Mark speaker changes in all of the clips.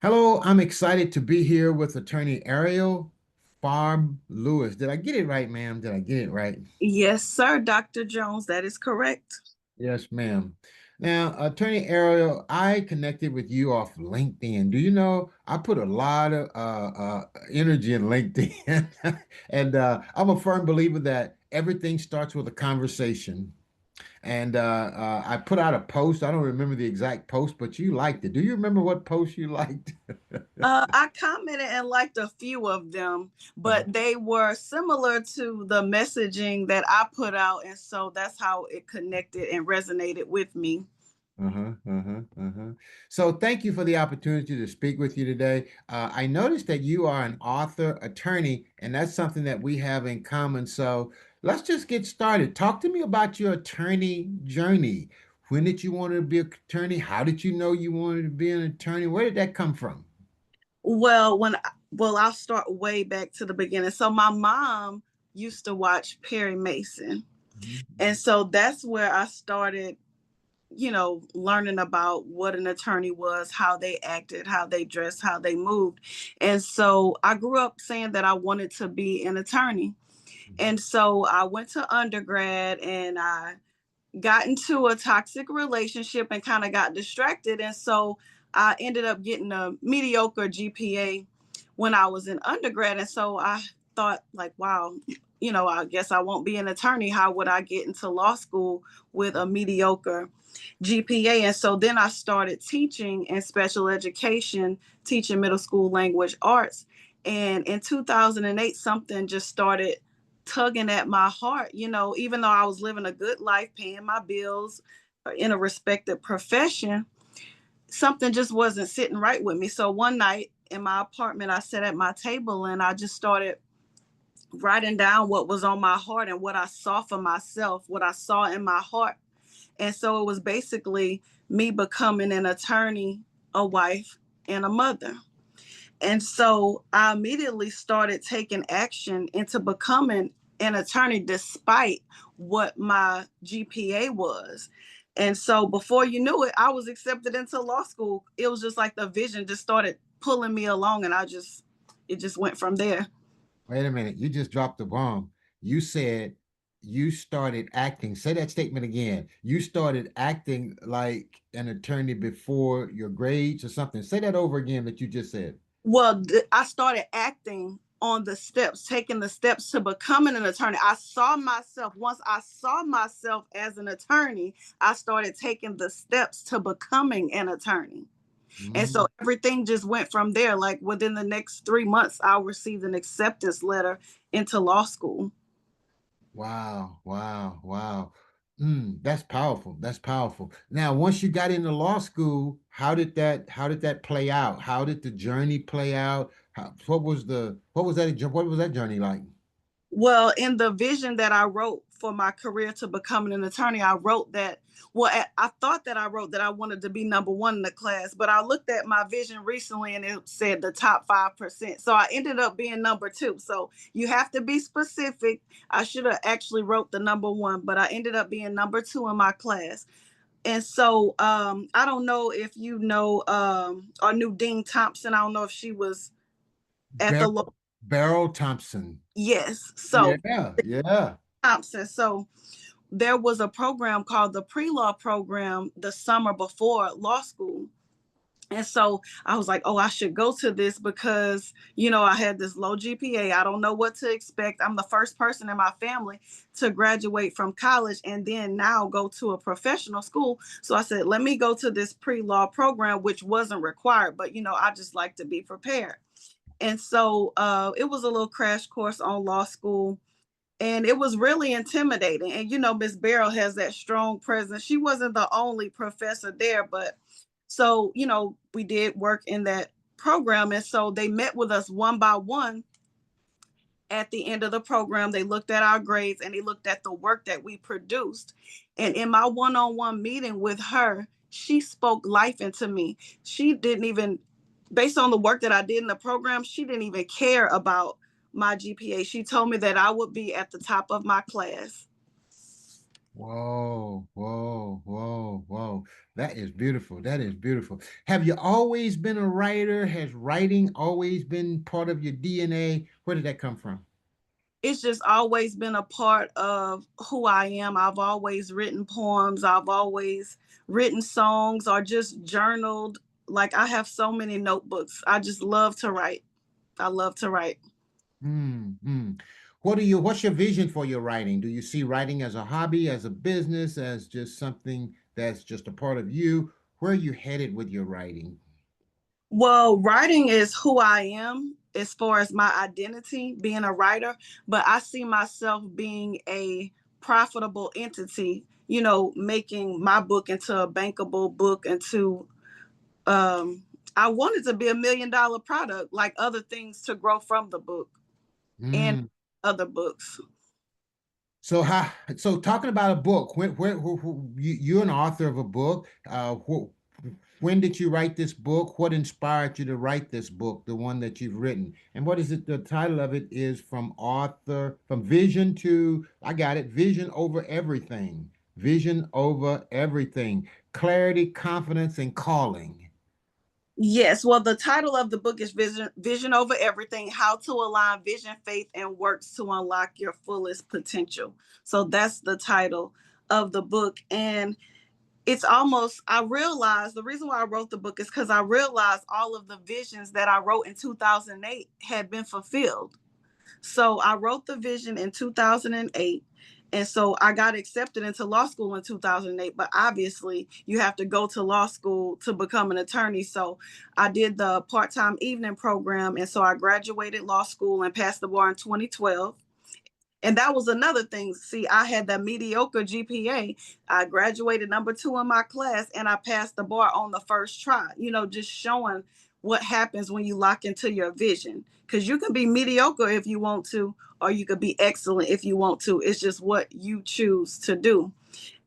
Speaker 1: Hello, I'm excited to be here with attorney Ariel Fabre Lewis. Did I get it right, ma'am? Did I get it right?
Speaker 2: Yes, sir, Dr. Jones. That is correct.
Speaker 1: Yes, ma'am. Now, attorney Ariel, I connected with you off LinkedIn. Do you know I put a lot of energy in LinkedIn, and I'm a firm believer that everything starts with a conversation. And I put out a post. I don't remember the exact post, but you liked it. Do you remember what post you liked?
Speaker 2: I commented and liked a few of them, but they were similar to the messaging that I put out. And so that's how it connected and resonated with me.
Speaker 1: Uh-huh, uh-huh, uh-huh. So thank you for the opportunity to speak with you today. I noticed that you are an author, attorney, and that's something that we have in common. So let's just get started. Talk to me about your attorney journey. When did you want to be an attorney? How did you know you wanted to be an attorney? Where did that come from?
Speaker 2: Well, I'll start way back to the beginning. So my mom used to watch Perry Mason. And
Speaker 1: Mhm.
Speaker 2: so that's where I started, learning about what an attorney was, how they acted, how they dressed, how they moved. And so I grew up saying that I wanted to be an attorney. And so I went to undergrad and I got into a toxic relationship and kind of got distracted. And so I ended up getting a mediocre GPA when I was in undergrad. And so I thought, like, wow, I guess I won't be an attorney. How would I get into law school with a mediocre GPA? And so then I started teaching in special education, teaching middle school language arts. And in 2008, something just started tugging at my heart, even though I was living a good life, paying my bills in a respected profession, something just wasn't sitting right with me. So one night in my apartment, I sat at my table and I just started writing down what was on my heart and what I saw for myself, what I saw in my heart. And so it was basically me becoming an attorney, a wife, and a mother. And so I immediately started taking action into becoming an attorney despite what my GPA was. And so before you knew it, I was accepted into law school. It was just like the vision just started pulling me along and it just went from there.
Speaker 1: Wait a minute, you just dropped the bomb. You said you started acting. Say that statement again. You started acting like an attorney before your grades or something. Say that over again that you just said.
Speaker 2: Well, I started acting on the steps, taking the steps to becoming an attorney. Once I saw myself as an attorney, I started taking the steps to becoming an attorney. And
Speaker 1: Mhm.
Speaker 2: so everything just went from there. Like within the next 3 months, I received an acceptance letter into law school.
Speaker 1: Wow, wow, wow. That's powerful. That's powerful. Now, once you got into law school, how did that play out? How did the journey play out? What was that journey like?
Speaker 2: Well, in the vision that I wrote for my career to becoming an attorney, I wrote that, I thought that I wrote that I wanted to be number one in the class, but I looked at my vision recently and it said the top 5%. So I ended up being number two. So you have to be specific. I should have actually wrote the number one, but I ended up being number two in my class. And so I don't know if you know or knew Dean Thompson. I don't know if she was at the law.
Speaker 1: Beryl Thompson.
Speaker 2: Yes. So
Speaker 1: Yeah, yeah.
Speaker 2: Thompson. So there was a program called the pre-law program the summer before law school. And so I was like, oh, I should go to this because, I had this low GPA. I don't know what to expect. I'm the first person in my family to graduate from college and then now go to a professional school. So I said, let me go to this pre-law program, which wasn't required, but, I just like to be prepared. And so it was a little crash course on law school and it was really intimidating. And Miss Barrow has that strong presence. She wasn't the only professor there, but so we did work in that program, and so they met with us one by one at the end of the program. They looked at our grades and they looked at the work that we produced. And in my one-on-one meeting with her, she spoke life into me. She didn't even, based on the work that I did in the program, she didn't even care about my GPA. She told me that I would be at the top of my class.
Speaker 1: Whoa, whoa, whoa, whoa. That is beautiful. That is beautiful. Have you always been a writer? Has writing always been part of your DNA? Where did that come from?
Speaker 2: It's just always been a part of who I am. I've always written poems, I've always written songs or just journaled. Like I have so many notebooks. I just love to write. I love to write.
Speaker 1: Mm. What's your vision for your writing? Do you see writing as a hobby, as a business, as just something that's just a part of you? Where are you headed with your writing?
Speaker 2: Well, writing is who I am as far as my identity, being a writer, but I see myself being a profitable entity, making my book into a bankable book, into um I want it to be $1 million product, like other things to grow from the book and
Speaker 1: Mm.
Speaker 2: other books.
Speaker 1: So talking about a book, you're an author of a book. When did you write this book? What inspired you to write this book, the one that you've written? And what is it? The title of it is from vision to, I got it, vision over everything. Vision over everything. Clarity, confidence, and calling.
Speaker 2: Yes, well, the title of the book is Vision Over Everything: How to Align Vision, Faith, and Works to Unlock Your Fullest Potential. So that's the title of the book. And it's almost, I realized the reason why I wrote the book is because I realized all of the visions that I wrote in 2008 had been fulfilled. So I wrote the vision in 2008. And so I got accepted into law school in 2008. But obviously, you have to go to law school to become an attorney. So I did the part time evening program. And so I graduated law school and passed the bar in 2012. And that was another thing. See, I had that mediocre GPA. I graduated number two in my class and I passed the bar on the first try, just showing what happens when you lock into your vision. Because you can be mediocre if you want to, or you could be excellent if you want to. It's just what you choose to do.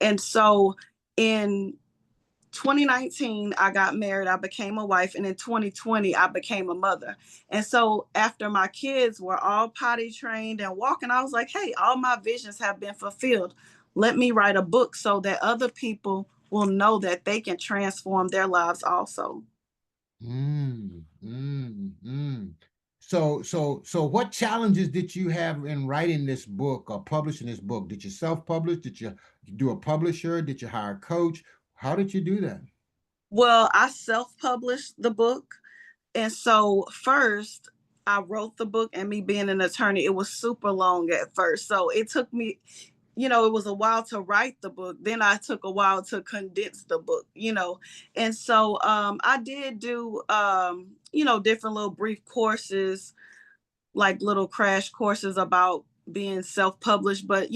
Speaker 2: And so in 2019, I got married, I became a wife, and in 2020, I became a mother. And so after my kids were all potty trained and walking, I was like, hey, all my visions have been fulfilled. Let me write a book so that other people will know that they can transform their lives also.
Speaker 1: Mm. So what challenges did you have in writing this book or publishing this book? Did you self-publish? Did you do a publisher? Did you hire a coach? How did you do that?
Speaker 2: Well, I self published the book. And so, first, I wrote the book, and me being an attorney, it was super long at first. So, it took me, it was a while to write the book. Then I took a while to condense the book. And so I did do, different little brief courses, like little crash courses about being self-published, but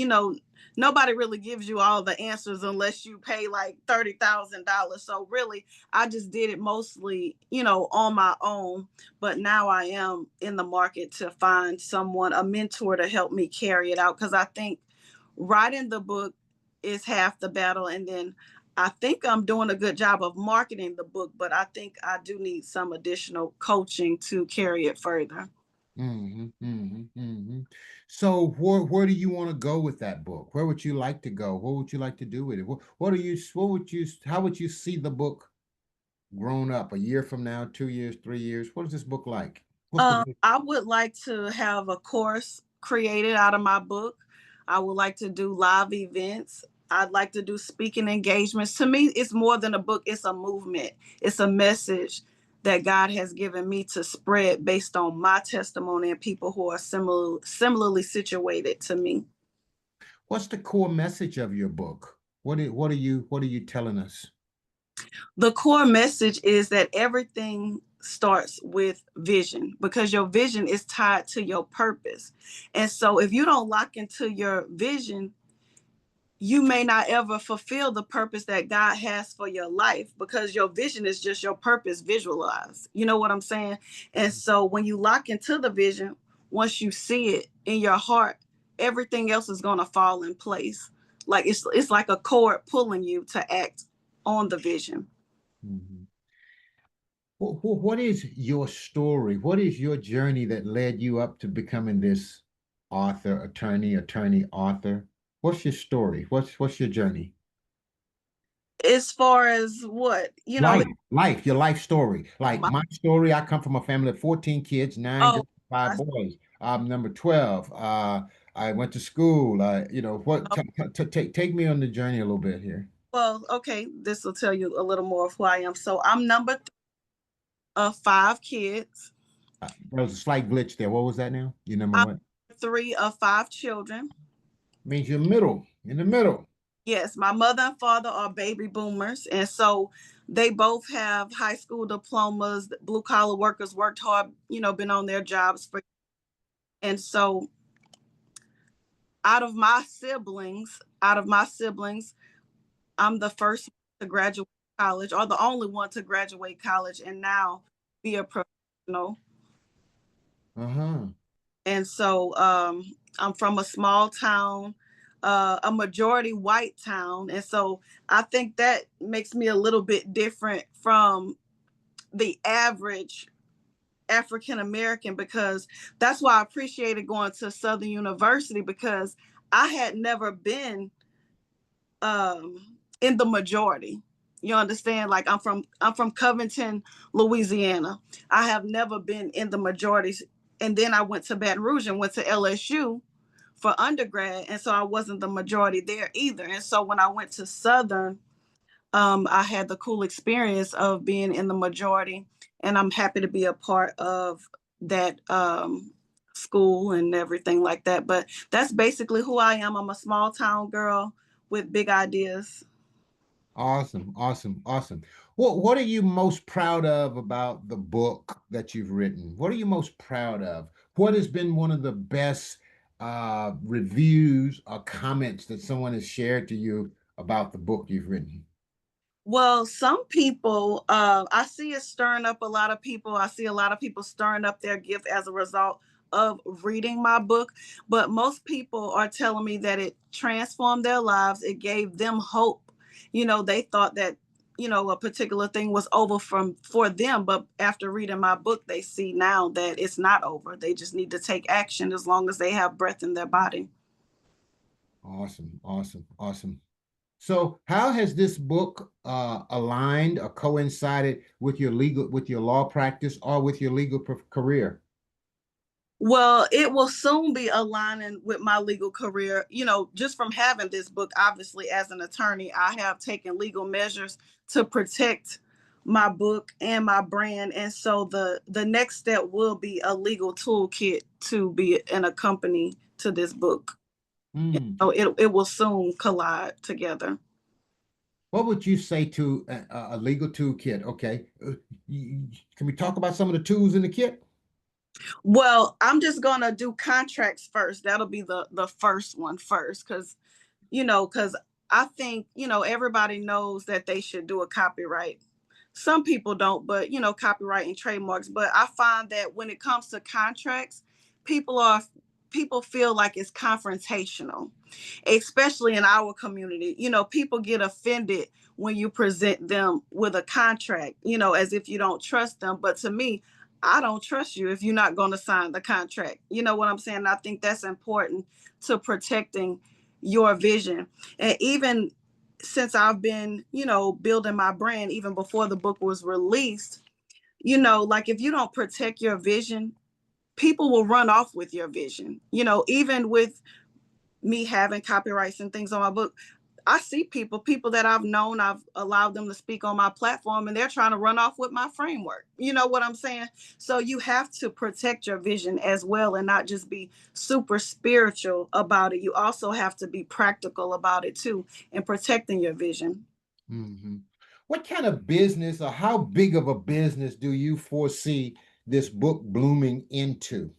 Speaker 2: nobody really gives you all the answers unless you pay like $30,000. So really, I just did it mostly, on my own. But now I am in the market to find someone, a mentor, to help me carry it out, because I think writing the book is half the battle, and then I think I'm doing a good job of marketing the book, but I think I do need some additional coaching to carry it further.
Speaker 1: Hmm. So where do you want to go with that book? Where would you like to go? What would you like to do with it? What would you how would you see the book grown up a year from now, 2 years, 3 years? What is this book like? What's the vision?
Speaker 2: I would like to have a course created out of my book. I would like to do live events. I'd like to do speaking engagements. To me, it's more than a book, it's a movement, it's a message that God has given me to spread based on my testimony and people who are similarly situated to me.
Speaker 1: What's the core message of your book? What are you telling us?
Speaker 2: The core message is that everything starts with vision, because your vision is tied to your purpose. And so if you don't lock into your vision, you may not ever fulfill the purpose that God has for your life, because your vision is just your purpose visualized. You know what I'm saying? And so when you lock into the vision, once you see it in your heart, everything else is going to fall in place. Like it's like a cord pulling you to act on the vision.
Speaker 1: Mhm. What is your story? What is your journey that led you up to becoming this author, attorney, author? What's your story? What's your journey?
Speaker 2: As far as what,
Speaker 1: Your life story. Like
Speaker 2: my,
Speaker 1: my story, I come from a family of 14 kids, nine
Speaker 2: oh,
Speaker 1: girls, five
Speaker 2: I,
Speaker 1: boys. I'm number 12. I went to school. What
Speaker 2: oh,
Speaker 1: take me on the journey a little bit here.
Speaker 2: well, okay, this will tell you a little more of who I am. So I'm number of five kids.
Speaker 1: There was a slight glitch there. What was that now? You number
Speaker 2: I'm
Speaker 1: what?
Speaker 2: three of five children.
Speaker 1: Means you're middle, in the middle.
Speaker 2: Yes, my mother and father are baby boomers, and so they both have high school diplomas. Blue collar workers, worked hard, been on their jobs for. And so, out of my siblings, I'm the first to graduate college, or the only one to graduate college, and now be a professional.
Speaker 1: Uh-huh.
Speaker 2: And so, I'm from a small town, a majority white town, and so I think that makes me a little bit different from the average African American, because that's why I appreciated going to Southern University, because I had never been um, in the majority. You understand? Like I'm from Covington, Louisiana. I have never been in the majority, and then I went to Baton Rouge and went to LSU for undergrad, and so I wasn't the majority there either. And so when I went to Southern, I had the cool experience of being in the majority, and I'm happy to be a part of that school and everything like that. But that's basically who I am. I'm a small town girl with big ideas.
Speaker 1: Awesome, awesome, awesome. What are you most proud of about the book that you've written? What are you most proud of? What has been one of the best reviews or comments that someone has shared to you about the book you've written?
Speaker 2: Well, some people, I see it stirring up a lot of people. I see a lot of people stirring up their gift as a result of reading my book. But most people are telling me that it transformed their lives. It gave them hope. They thought that, a particular thing was over for them. But after reading my book, they see now that it's not over. They just need to take action as long as they have breath in their body.
Speaker 1: Awesome, awesome, awesome. So, how has this book aligned or coincided with with your law practice or with your legal career?
Speaker 2: Well, it will soon be aligning with my legal career. Just from having this book, obviously, as an attorney, I have taken legal measures to protect my book and my brand. And so the next step will be a legal toolkit to be an accompany to this book.
Speaker 1: Hmm.
Speaker 2: So it will soon collide together.
Speaker 1: What would you say to a legal toolkit? Okay. Can we talk about some of the tools in the kit?
Speaker 2: Well, I'm just gonna do contracts first. That'll be the first one first, because I think, everybody knows that they should do a copyright. Some people don't, but, copyright and trademarks. But I find that when it comes to contracts, people are people feel like it's confrontational, especially in our community. People get offended when you present them with a contract, as if you don't trust them. But to me, I don't trust you if you're not going to sign the contract. You know what I'm saying? I think that's important to protecting your vision. And even since I've been, building my brand, even before the book was released, like if you don't protect your vision, people will run off with your vision. Even with me having copyrights and things on my book, I see people that I've known, I've allowed them to speak on my platform, and they're trying to run off with my framework. You know what I'm saying? So you have to protect your vision as well, and not just be super spiritual about it. You also have to be practical about it too, and protecting your vision.
Speaker 1: Hmm. What kind of business or how big of a business do you foresee this book blooming into?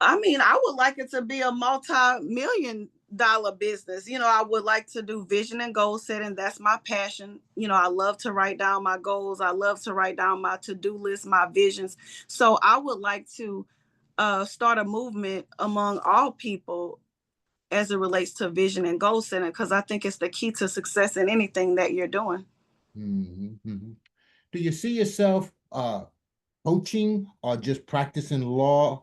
Speaker 2: I mean, I would like it to be a multi-million dollar business. I would like to do vision and goal setting. That's my passion. I love to write down my goals. I love to write down my to-do list, my visions. So I would like to start a movement among all people as it relates to vision and goal setting, because I think it's the key to success in anything that you're doing.
Speaker 1: Hmm. Hmm. Do you see yourself coaching or just practicing law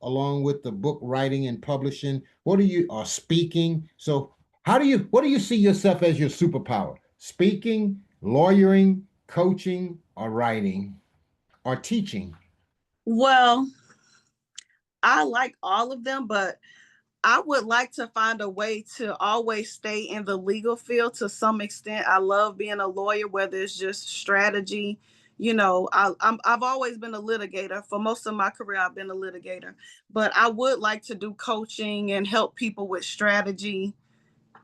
Speaker 1: along with the book writing and publishing? What are you, or speaking? So What do you see yourself as your superpower? Speaking, lawyering, coaching, or writing, or teaching?
Speaker 2: Well, I like all of them, but I would like to find a way to always stay in the legal field to some extent. I love being a lawyer, whether it's just strategy. I've always been a litigator. For most of my career, I've been a litigator. But I would like to do coaching and help people with strategy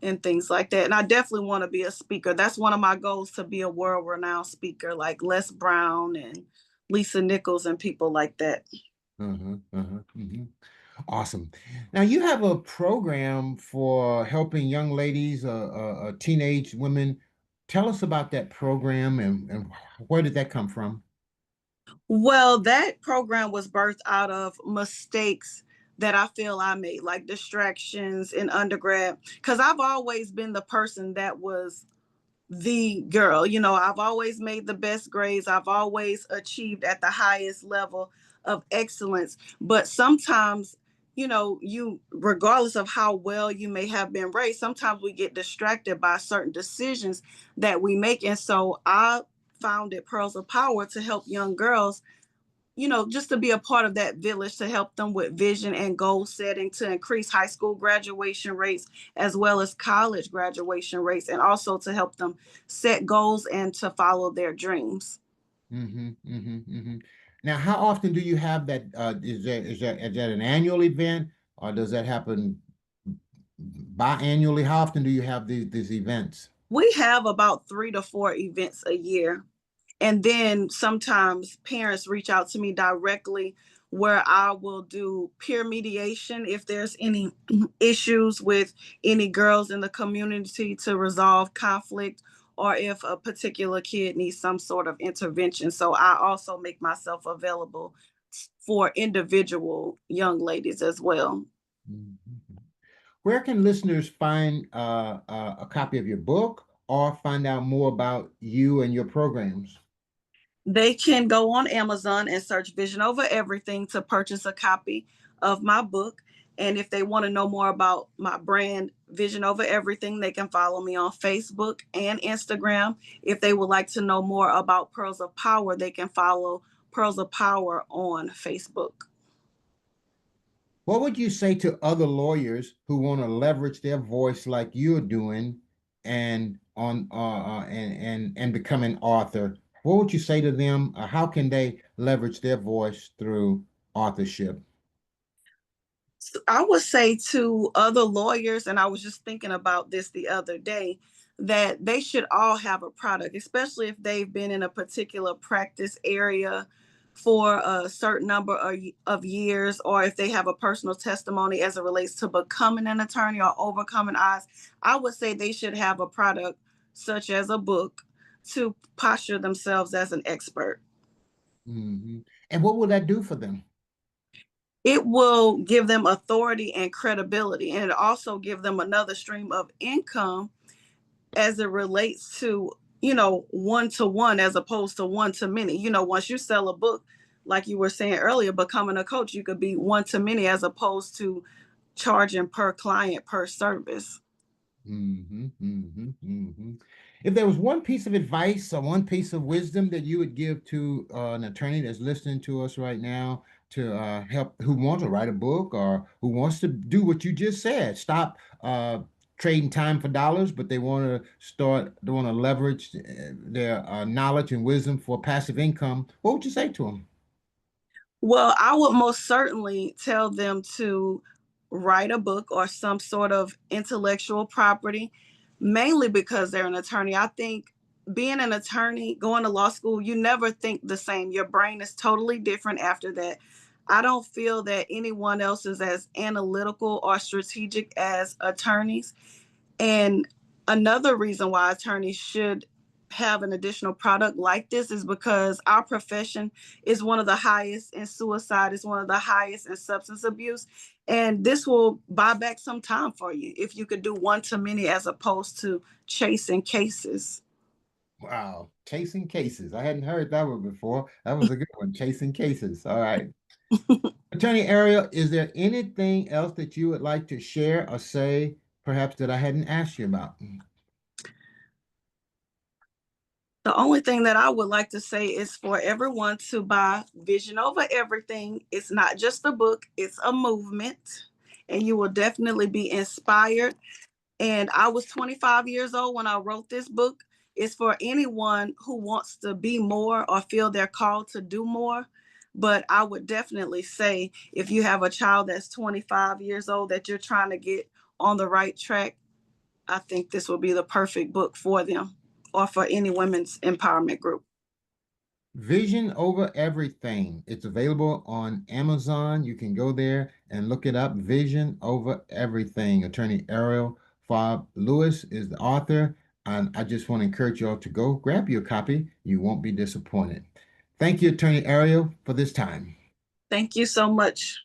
Speaker 2: and things like that. And I definitely want to be a speaker. That's one of my goals, to be a world renowned speaker like Les Brown and Lisa Nichols and people like that.
Speaker 1: Uh-huh, uh-huh, Awesome. Now you have a program for helping young ladies, teenage women. Tell us about that program and where did that come from?
Speaker 2: Well, that program was birthed out of mistakes that I feel I made, like distractions in undergrad. Because I've always been the person that was the girl. I've always made the best grades, I've always achieved at the highest level of excellence. But sometimes, regardless of how well you may have been raised, sometimes we get distracted by certain decisions that we make. And so I founded Pearls of Power to help young girls, just to be a part of that village, to help them with vision and goal setting, to increase high school graduation rates as well as college graduation rates, and also to help them set goals and to follow their dreams.
Speaker 1: Now, how often do you have that? Is that an annual event, or does that happen biannually? How often do you have these events?
Speaker 2: We have about 3 to 4 events a year. And then sometimes parents reach out to me directly, where I will do peer mediation if there's any issues with any girls in the community, to resolve conflict, or if a particular kid needs some sort of intervention. So I also make myself available for individual young ladies as well.
Speaker 1: Mhm. Where can listeners find a copy of your book or find out more about you and your programs?
Speaker 2: They can go on Amazon and search Vision Over Everything to purchase a copy of my book. And if they want to know more about my brand, Vision Over Everything, they can follow me on Facebook and Instagram. If they would like to know more about Pearls of Power, they can follow Pearls of Power on Facebook.
Speaker 1: What would you say to other lawyers who want to leverage their voice like you're doing and become an author? What would you say to them? How can they leverage their voice through authorship?
Speaker 2: I would say to other lawyers, and I was just thinking about this the other day, that they should all have a product, especially if they've been in a particular practice area for a certain number of years, or if they have a personal testimony as it relates to becoming an attorney or overcoming odds. I would say they should have a product, such as a book, to posture themselves as an expert.
Speaker 1: hmm And what will that do for them?
Speaker 2: It will give them authority and credibility, and it also give them another stream of income as it relates to, one to one as opposed to one to many. Once you sell a book, like you were saying earlier, becoming a coach, you could be one to many as opposed to charging per client per service.
Speaker 1: If there was one piece of advice or one piece of wisdom that you would give to an attorney that's listening to us right now to help who wants to write a book or who wants to do what you just said, stop trading time for dollars, but they want to leverage their knowledge and wisdom for passive income, what would you say to them?
Speaker 2: Well, I would most certainly tell them to write a book or some sort of intellectual property, mainly because they're an attorney. I think being an attorney, going to law school, you never think the same. Your brain is totally different after that. I don't feel that anyone else is as analytical or strategic as attorneys. And another reason why attorneys should have an additional product like this is because our profession is one of the highest in suicide, is one of the highest in substance abuse. And this will buy back some time for you if you could do one to many as opposed to chasing cases.
Speaker 1: Wow, chasing cases. I hadn't heard that one before. That was a good one, chasing cases. All right. Attorney Ariel, is there anything else that you would like to share or say perhaps that I hadn't asked you about?
Speaker 2: The only thing that I would like to say is for everyone to buy Vision Over Everything. It's not just a book, it's a movement, and you will definitely be inspired. And I was 25 years old when I wrote this book. It's for anyone who wants to be more or feel they're called to do more. But I would definitely say if you have a child that's 25 years old that you're trying to get on the right track, I think this will be the perfect book for them or for any women's empowerment group.
Speaker 1: Vision Over Everything. It's available on Amazon. You can go there and look it up. Vision Over Everything. Attorney Ariel Fabre Lewis is the author. And I just want to encourage you all to go grab your copy. You won't be disappointed. Thank you, Attorney Ariel, for this time.
Speaker 2: Thank you so much.